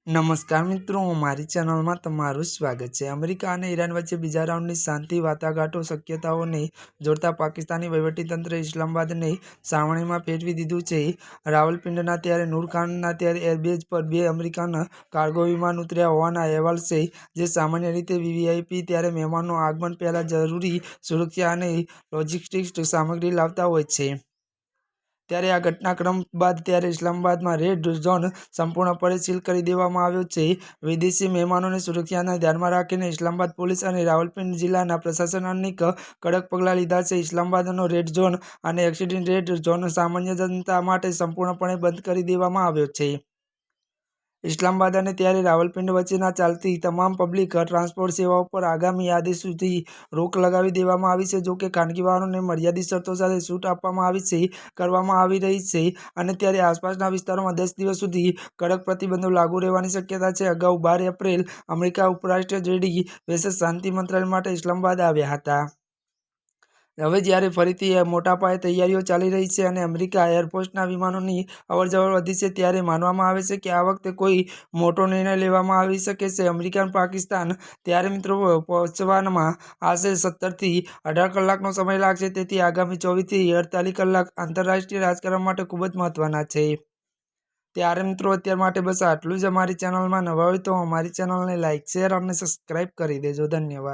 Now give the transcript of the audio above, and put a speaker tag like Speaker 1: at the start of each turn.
Speaker 1: નમસ્કાર મિત્રો, મારી ચેનલમાં તમારું સ્વાગત છે। અમેરિકા અને ઈરાન વચ્ચે બીજા રાઉન્ડની શાંતિ વાટાઘાટો શક્યતાઓને જોડતા પાકિસ્તાની વહીવટીતંત્રે ઇસ્લામાબાદને સાવરણીમાં ફેરવી દીધું છે। રાવલપિંડીના ત્યારે નૂર ખાનના ત્યારે એરબેઝ પર 2 અમેરિકન કાર્ગો વિમાન ઉતર્યા હોવાના અહેવાલ છે, જે સામાન્ય રીતે વીવીઆઈપી ત્યારે મહેમાનોના આગમન પહેલાં જરૂરી સુરક્ષા અને લોજિસ્ટિક્સ સામગ્રી લાવતા હોય છે। ત્યારે આ ઘટનાક્રમ બાદ ત્યારે ઇસ્લામાબાદમાં રેડ ઝોન સંપૂર્ણપણે સીલ કરી દેવામાં આવ્યો છે। વિદેશી મહેમાનોની સુરક્ષાને ધ્યાનમાં રાખીને ઇસ્લામાબાદ પોલીસ અને રાવલપિંડી જિલ્લાના પ્રશાસને અનેક કડક પગલાં લીધા છે। ઇસ્લામાબાદનો રેડ ઝોન અને એક્સિડન્ટ રેડ ઝોન સામાન્ય જનતા માટે સંપૂર્ણપણે બંધ કરી દેવામાં આવ્યો છે। ઇસ્લામાબાદ અને ત્યારે રાવલપિંડી વચ્ચેના ચાલતી તમામ પબ્લિક ટ્રાન્સપોર્ટ સેવાઓ પર આગામી આદેશ સુધી રોક લગાવી દેવામાં આવી છે। જોકે ખાનગી વાહનોને મર્યાદિત શરતો સાથે છૂટ આપવામાં કરવામાં આવી રહી છે અને ત્યારે આસપાસના વિસ્તારોમાં 10 દિવસ સુધી કડક પ્રતિબંધો લાગુ રહેવાની શક્યતા છે। અગાઉ 12 એપ્રિલ અમેરિકા ઉપરાષ્ટ્રપતિ જેડી વેન્સ શાંતિ મંત્રાલય માટે ઇસ્લામાબાદ આવ્યા હતા। હવે જ્યારે ફરીથી મોટા પાયે તૈયારીઓ ચાલી રહી છે અને અમેરિકા એરફોર્સના વિમાનોની અવરજવર વધી છે, ત્યારે માનવામાં આવે છે કે આ વખતે કોઈ મોટો નિર્ણય લેવામાં આવી શકે છે। અમેરિકા અને પાકિસ્તાન ત્યારે મિત્રો પહોંચવામાં આશરે 17 થી 18 કલાકનો સમય લાગશે। તેથી આગામી 24 થી 48 કલાક આંતરરાષ્ટ્રીય રાજકારણ માટે ખૂબ જ મહત્વના છે। ત્યારે મિત્રો અત્યાર માટે બસ આટલું જ। અમારી ચેનલમાં નવા હોય તો અમારી ચેનલને લાઇક, શેર અને સબસ્ક્રાઈબ કરી દેજો। ધન્યવાદ।